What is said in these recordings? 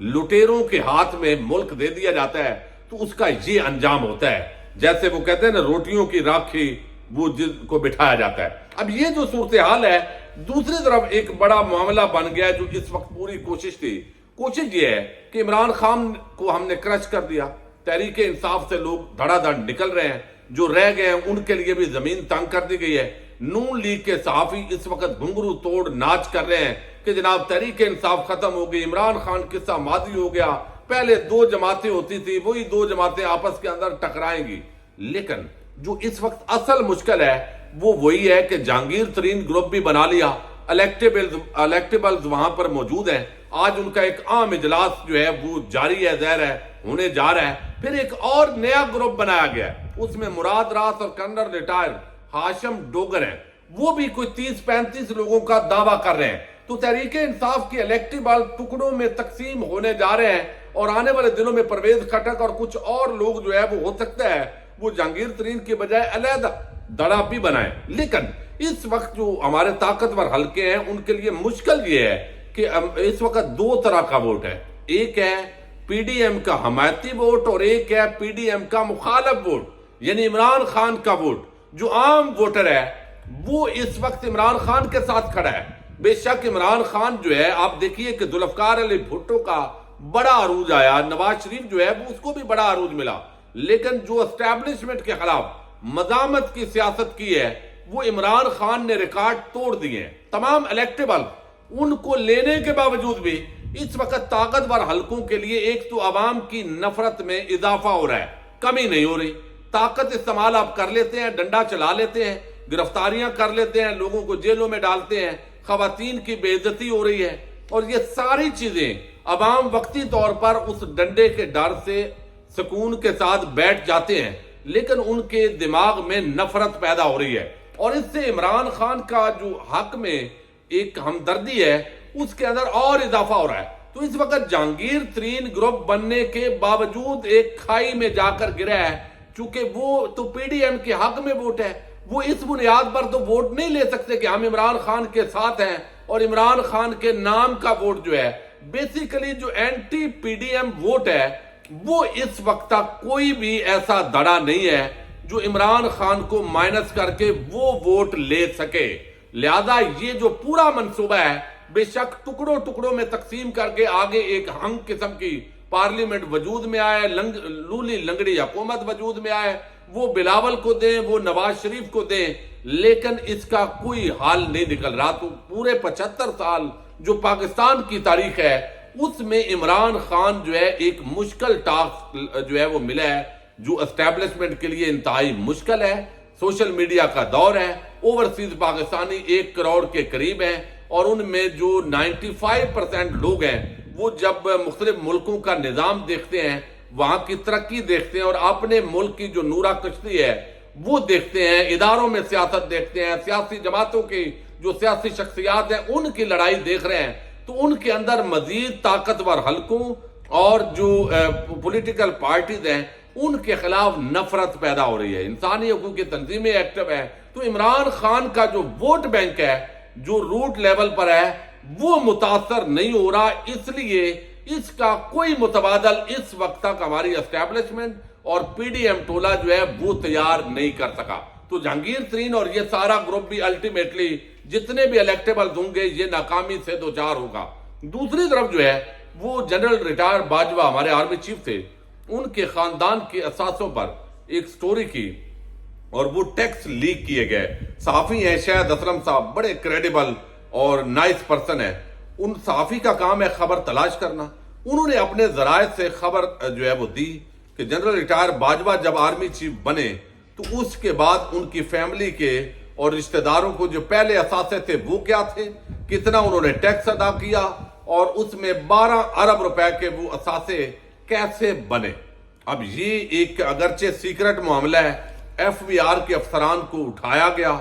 لٹیروں کے ہاتھ میں ملک دے دیا جاتا ہے تو اس کا یہ انجام ہوتا ہے، جیسے وہ کہتے ہیں نا روٹیوں کی راکھی وہ جن کو بٹھایا جاتا ہے۔ اب یہ جو صورتحال ہے، دوسری طرف ایک بڑا معاملہ بن گیا جو اس وقت پوری کوشش تھی، کوشش یہ ہے کہ عمران خان کو ہم نے کرش کر دیا، تحریک انصاف سے لوگ دھڑا دھڑ نکل رہے ہیں، جو رہ گئے ہیں ان کے لیے بھی زمین تنگ کر دی گئی ہے۔ نون لیگ کے صحافی اس وقت گھنگرو توڑ ناچ کر رہے ہیں کہ جناب تحریک انصاف ختم ہو گئی، عمران خان قصہ ماضی ہو گیا، پہلے دو جماعتیں ہوتی تھی وہی دو جماعتیں آپس کے اندر ٹکرائیں گی۔ لیکن جو اس وقت اصل مشکل ہے وہ وہی ہے کہ جہانگیر ترین گروپ بھی بنا لیا، الیکٹیبلز وہاں پر موجود ہیں، آج ان کا ایک عام اجلاس جو ہے وہ جاری ہے، ظاہر ہے ہونے جا رہا ہے۔ پھر ایک اور نیا گروپ بنایا گیا ہے، اس میں مراد راس اور کرنل ریٹائر ہاشم ڈوگر ہیں، وہ بھی کوئی 30-35 لوگوں کا دعویٰ کر رہے ہیں۔ تو تحریک انصاف کی الیکٹیبل ٹکڑوں میں تقسیم ہونے جا رہے ہیں، اور آنے والے دنوں میں پرویز خٹک اور کچھ اور لوگ جو ہے وہ ہو سکتا ہے وہ جہانگیر ترین کی بجائے علیحدہ دڑا بھی بنائیں۔ لیکن اس وقت جو ہمارے طاقتور حلقے ہیں ان کے لیے مشکل یہ ہے کہ اس وقت دو طرح کا ووٹ ہے، ایک ہے پی ڈی ایم کا حمایتی ووٹ اور ایک ہے پی ڈی ایم کا مخالف ووٹ، یعنی عمران خان کا ووٹ۔ جو عام ووٹر ہے وہ اس وقت عمران خان کے ساتھ کھڑا ہے۔ بے شک عمران خان جو ہے، آپ دیکھیے کہ ذوالفقار علی بھٹو کا بڑا عروج آیا، نواز شریف جو ہے وہ اس کو بھی بڑا عروج ملا، لیکن جو اسٹیبلشمنٹ کے خلاف مزاحمت کی سیاست کی ہے وہ عمران خان نے ریکارڈ توڑ دیے ہیں۔ تمام الیکٹیبل ان کو لینے کے باوجود بھی اس وقت طاقتور حلقوں کے لیے ایک تو عوام کی نفرت میں اضافہ ہو رہا ہے، کمی نہیں ہو رہی۔ طاقت استعمال آپ کر لیتے ہیں، ڈنڈا چلا لیتے ہیں، گرفتاریاں کر لیتے ہیں، لوگوں کو جیلوں میں ڈالتے ہیں، خواتین کی بے عزتی ہو رہی ہے، اور یہ ساری چیزیں عوام وقتی طور پر اس ڈنڈے کے ڈر سے سکون کے ساتھ بیٹھ جاتے ہیں، لیکن ان کے دماغ میں نفرت پیدا ہو رہی ہے، اور اس سے عمران خان کا جو حق میں ایک ہمدردی ہے اس کے اندر اور اضافہ ہو رہا ہے۔ تو اس وقت جہانگیر ترین گروپ بننے کے باوجود ایک کھائی میں جا کر گرا ہے، چونکہ وہ تو پی ڈی ایم کے حق میں ووٹ ہے، وہ اس بنیاد پر تو ووٹ نہیں لے سکتے کہ ہم عمران خان کے ساتھ ہیں، اور عمران خان کے نام کا ووٹ جو ہے بیسیکلی جو anti P D M vote ہے وہ اس وقت تک کوئی بھی ایسا دڑا نہیں ہے جو عمران خان کو مائنس کر کے وہ ووٹ لے سکے۔ لہذا یہ جو پورا منصوبہ ہے بے شک ٹکڑوں ٹکڑوں میں تقسیم کر کے آگے ایک ہنگ قسم کی پارلیمنٹ وجود میں آئے، لولی لنگڑی حکومت وجود میں آئے، وہ بلاول کو دیں، وہ نواز شریف کو دیں، لیکن اس کا کوئی حال نہیں نکل رہا۔ تو پورے 75 سال جو پاکستان کی تاریخ ہے اس میں عمران خان جو ہے ایک مشکل ٹاسک جو ہے وہ ملا ہے، جو اسٹیبلشمنٹ کے لیے انتہائی مشکل ہے۔ سوشل میڈیا کا دور ہے، اوورسیز پاکستانی 1 کروڑ کے قریب ہیں، اور ان میں جو 95% لوگ ہیں وہ جب مختلف ملکوں کا نظام دیکھتے ہیں، وہاں کی ترقی دیکھتے ہیں، اور اپنے ملک کی جو نورا کشتی ہے وہ دیکھتے ہیں، اداروں میں سیاست دیکھتے ہیں، سیاسی جماعتوں کی جو سیاسی شخصیات ہیں ان کی لڑائی دیکھ رہے ہیں، تو ان کے اندر مزید طاقتور حلقوں اور جو پولیٹیکل پارٹیز ہیں ان کے خلاف نفرت پیدا ہو رہی ہے۔ انسانی حقوق کی تنظیمیں ایکٹیو ہیں، تو عمران خان کا جو ووٹ بینک ہے جو روٹ لیول پر ہے وہ متاثر نہیں ہو رہا، اس لیے اس کا کوئی متبادل اس وقت تک ہماری اسٹیبلشمنٹ اور پی ڈی ایم ٹولہ جو ہے وہ تیار نہیں کر سکا۔ تو جہانگیر ترین اور یہ سارا گروپ بھی الٹیمیٹلی جتنے بھی الیکٹیبل ہوں گے یہ ناکامی سے دوچار ہوگا۔ دوسری طرف جو ہے وہ جنرل ریٹائر باجوہ ہمارے آرمی چیف تھے، ان کے خاندان کے اثاثوں پر ایک سٹوری کی اور وہ ٹیکس لیک کیے گئے۔ صحافی ہیں شاہد اسلم صاحب، بڑے کریڈیبل اور نائس پرسن ہے، ان صحافی کا کام ہے خبر تلاش کرنا۔ انہوں نے اپنے ذرائع سے خبر جو ہے وہ دی کہ جنرل ریٹائر باجوہ جب آرمی چیف بنے تو اس کے بعد ان کی فیملی کے اور رشتہ داروں کو جو پہلے اثاثے تھے وہ کیا تھے، کتنا انہوں نے ٹیکس ادا کیا، اور اس میں 12 ارب روپے کے وہ اثاثے کیسے بنے۔ اب یہ ایک اگرچہ سیکرٹ معاملہ ہے، ایف بی آر کے افسران کو اٹھایا گیا،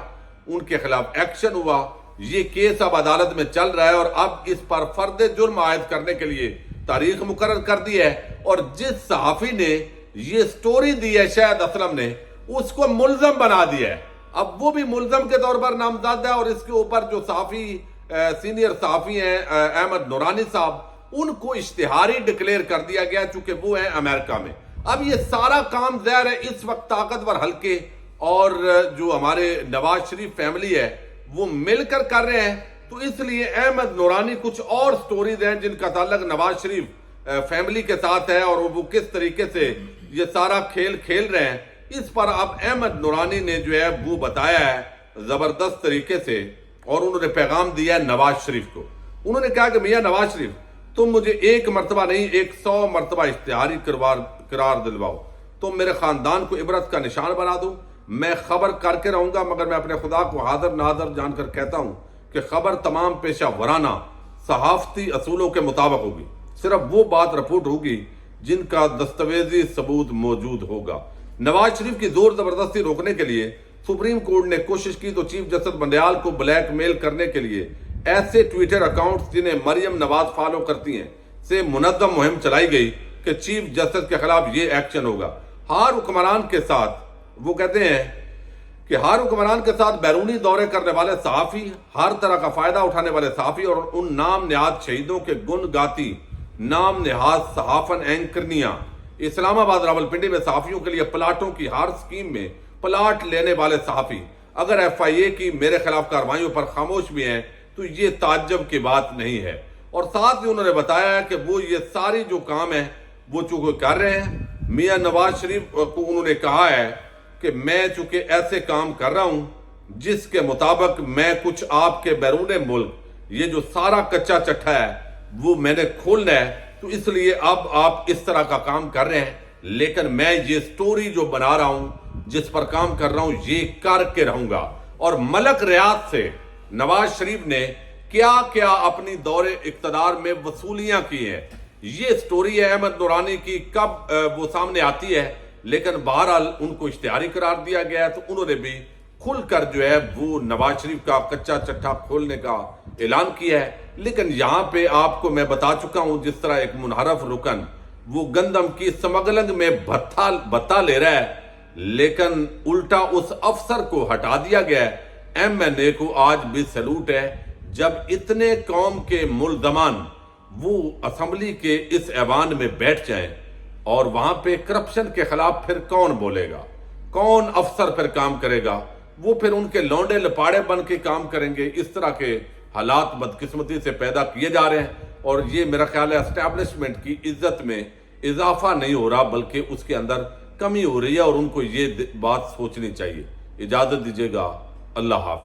ان کے خلاف ایکشن ہوا، یہ کیس اب عدالت میں چل رہا ہے، اور اب اس پر فرد جرم عائد کرنے کے لیے تاریخ مقرر کر دی ہے، اور جس صحافی نے یہ سٹوری دی ہے شاہد اسلم نے، اس کو ملزم بنا دیا ہے۔ اب وہ بھی ملزم کے طور پر نامزد ہے، اور اس کے اوپر جو صحافی سینئر صحافی ہیں احمد نورانی صاحب، ان کو اشتہاری ڈکلیئر کر دیا گیا چونکہ وہ ہیں امریکہ میں۔ اب یہ سارا کام ظاہر ہے اس وقت طاقتور حلقے اور جو ہمارے نواز شریف فیملی ہے وہ مل کر رہے ہیں، تو اس لیے احمد نورانی کچھ اور سٹوریز ہیں جن کا تعلق نواز شریف فیملی کے ساتھ ہے اور وہ کس طریقے سے یہ سارا کھیل کھیل رہے ہیں، اس پر اب احمد نورانی نے جو ہے وہ بتایا ہے زبردست طریقے سے، اور انہوں نے پیغام دیا ہے نواز شریف کو۔ انہوں نے کہا کہ میاں نواز شریف، تم مجھے ایک مرتبہ نہیں 100 مرتبہ اشتہاری قرار دلواؤ، تم میرے خاندان کو عبرت کا نشان بنا دو، میں خبر کر کے رہوں گا، مگر میں اپنے خدا کو حاضر ناظر جان کر کہتا ہوں کہ خبر تمام پیشہ ورانہ صحافتی اصولوں کے مطابق ہوگی، صرف وہ بات رپورٹ ہوگی جن کا دستاویزی ثبوت موجود ہوگا۔ نواز شریف کی زور زبردستی روکنے کے لیے سپریم کورٹ نے کوشش کی تو چیف جسٹس بندیال کو بلیک میل کرنے کے لیے ایسے ٹویٹر اکاؤنٹس جنہیں مریم نواز فالو کرتی ہیں سے منظم مہم چلائی گئی کہ چیف جسٹس کے خلاف یہ ایکشن ہوگا۔ ہر حکمران کے ساتھ وہ کہتے ہیں کہ ہر حکمران کے ساتھ بیرونی دورے کرنے والے صحافی، ہر طرح کا فائدہ اٹھانے والے صحافی اور ان نام نہاد شہیدوں کے گن گاتی نام نہاد صحافن اینکرنیاں، اسلام آباد راولپنڈی میں صحافیوں کے لیے پلاٹوں کی ہر سکیم میں پلاٹ لینے والے صحافی اگر ایف آئی اے کی میرے خلاف کارروائیوں پر خاموش بھی ہیں تو یہ تعجب کی بات نہیں ہے۔ اور ساتھ ہی انہوں نے بتایا کہ وہ یہ ساری جو کام ہے وہ چونکہ کر رہے ہیں، میاں نواز شریف کو انہوں نے کہا ہے کہ میں چونکہ ایسے کام کر رہا ہوں جس کے مطابق میں کچھ آپ کے بیرون ملک یہ جو سارا کچا چٹھا ہے وہ میں نے کھولنا ہے، تو اس لیے اب آپ اس طرح کا کام کر رہے ہیں، لیکن میں یہ سٹوری جو بنا رہا ہوں جس پر کام کر رہا ہوں یہ کر کے رہوں گا۔ اور ملک ریاض سے نواز شریف نے کیا کیا اپنی دور اقتدار میں وصولیاں کی ہیں، یہ سٹوری ہے احمد نورانی کی، کب وہ سامنے آتی ہے، لیکن بہرحال ان کو اشتہاری قرار دیا گیا ہے، تو انہوں نے بھی کھل کر جو ہے وہ نواز شریف کا کچا چٹھا کھولنے کا اعلان کیا ہے۔ لیکن یہاں پہ آپ کو میں بتا چکا ہوں جس طرح ایک منحرف رکن وہ گندم کی سمگلنگ میں بھتا لے رہا ہے، لیکن الٹا اس افسر کو ہٹا دیا گیا ہے۔ ایم این اے کو آج بھی سیلوٹ ہے جب اتنے قوم کے ملزمان وہ اسمبلی کے اس ایوان میں بیٹھ جائیں، اور وہاں پہ کرپشن کے خلاف پھر کون بولے گا، کون افسر پھر کام کرے گا، وہ پھر ان کے لونڈے لپاڑے بن کے کام کریں گے۔ اس طرح کے حالات بدقسمتی سے پیدا کیے جا رہے ہیں، اور یہ میرا خیال ہے اسٹیبلشمنٹ کی عزت میں اضافہ نہیں ہو رہا بلکہ اس کے اندر کمی ہو رہی ہے، اور ان کو یہ بات سوچنی چاہیے۔ اجازت دیجیے گا، اللہ حافظ۔